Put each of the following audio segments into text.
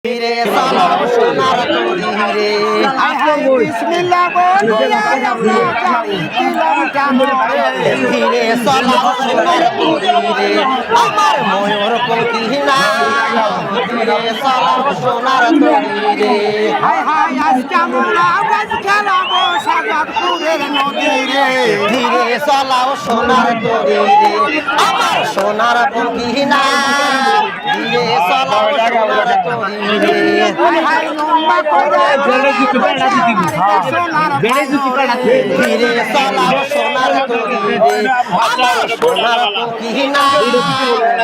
ধীরে চলাও সোনার তরি রে বিসমিল্লাহ বলিয়া আমরা যাই দিলাম জামরে ধীরে চলাও সোনার তরি রে আমার ময়ূর পঙ্খী না ধীরে চলাও সোনার তরি রে হায় হায় আজকে আমরা বাজ খেলাবো সাজাদপুরের নদী রে ধীরে চলাও সোনার তরি রে আমার সোনার পঙ্খী না ধীরে চলাও সোনার তরি রে হায় হায় লম্বা করে ধীরে চলাও সোনার তরি রে আমার সোনার পঙ্খী না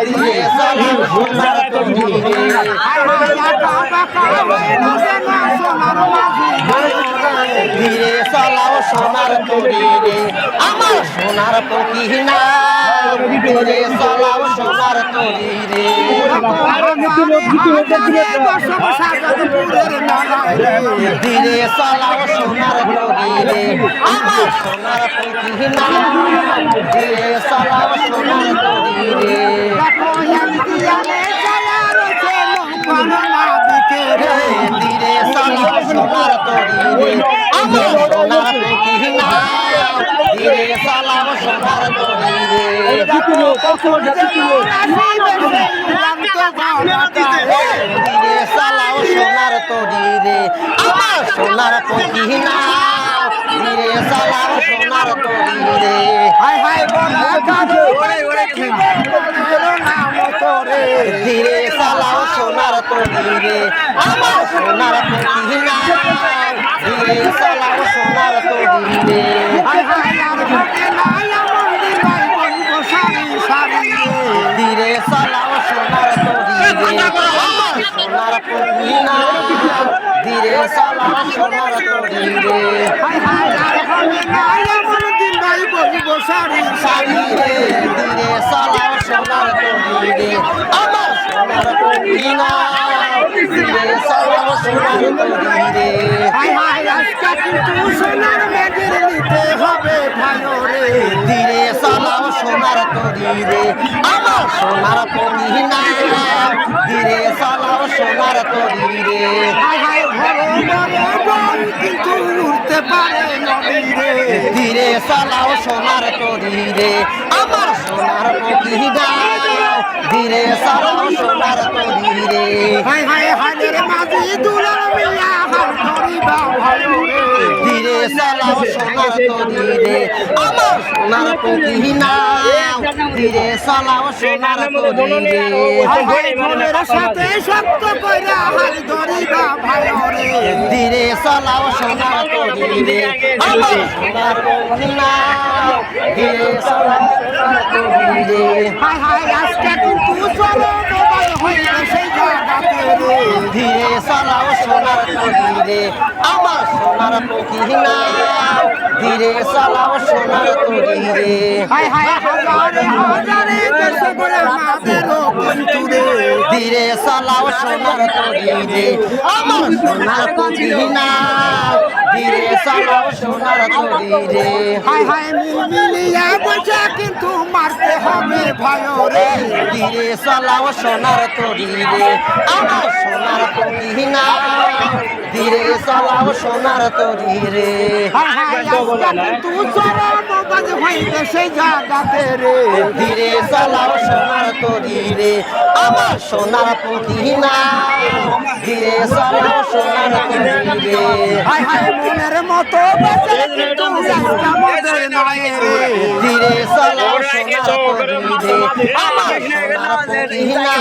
ধীরে চলাও সোনার তরি রে ধীরে চলাও সোনার তরি রে আমার সোনার পঙ্খী না ধীরে চলাও সোনার তরি রে ধীরে চলাও সোনার তরি রে আমার সোনার পঙ্খী না ধীরে চলাও সোনার তরি রে ধীরে চলাও সোনার তরি রে আমার সোনার পঙ্খী না ধীরে চলাও সোনার তরি রে ধীরে চলাও সোনার তরি রে আমার সোনার পঙ্খী না ধীরে চলাও সোনার তরি রে হায় হায় বলা ধীরে চালাও সোনার তরি রে আমার সোনার পঙ্খী না ধীরে চালাও সোনার তরি রে ধীরে চালাও সোনার তরি রে আমার সোনার পঙ্খী না ধীরে চালাও সোনার তরি রে সারি রে ধীরে চালাও সোনার তরি রে আমার সোনার পঙ্খী না ধীরে চালাও সোনার তরি রে ধীরে চালাও সোনার তরি রে আমার সোনার পঙ্খী না ধীরে চালাও সোনার তরি রে উঠতে পারে নদী রে ধীরে চালাও সোনার তরি রে আমার সোনার পঙ্খী না ধীরে চালাও সোনার তরি রে হায় হায় হালের মাঝি দুলার মিয়া হাল ধরিবা ভালো রে ধীরে চালাও সোনার তরি রে আমার সোনার পঙ্খী না ধীরে চালাও সোনার তরি রে হায় হায় মনের সাথে সত্য কইরা হাল ধরিবা ভালো রে ধীরে চালাও সোনার তরি রে আমার সোনার পঙ্খী না ধীরে চালাও সোনার তরি রে হায় হায় আজকে কিন্তু চলো মোবাইল হইলে সেই জায়গাতে রে ধীরে চালাও সোনার তরি রে আমার সোনার পঙ্খী না ধীরে চালাও সোনার তরি রে হায় হায় হাজারে হাজারে দেশে করে আমাদেরও কিন্তু রে ধীরে চালাও সোনার তরি রে আমার সোনার পঙ্খী না ধীরে চালাও সোনার তরি রে হায় হায় মিলিয়া বসে কিন্তু মারতে হবে ভয় রে ধীরে চালাও সোনার তরি রে আমার সোনার পঙ্খী না ধীরে চালাও সোনার তরি রে হায় হায় আজকে কিন্তু চলো মোবাইল হইলে সেই জায়গাতে রে ধীরে চালাও সোনার তরি রে আমার সোনার পঙ্খী না ধীরে চালাও সোনার তরি রে হায় হায় মনের মতো বেঁচে কিন্তু আজকে আমাদের নাই রে ধীরে চালাও সোনার তরি রে আমার সোনার পঙ্খী না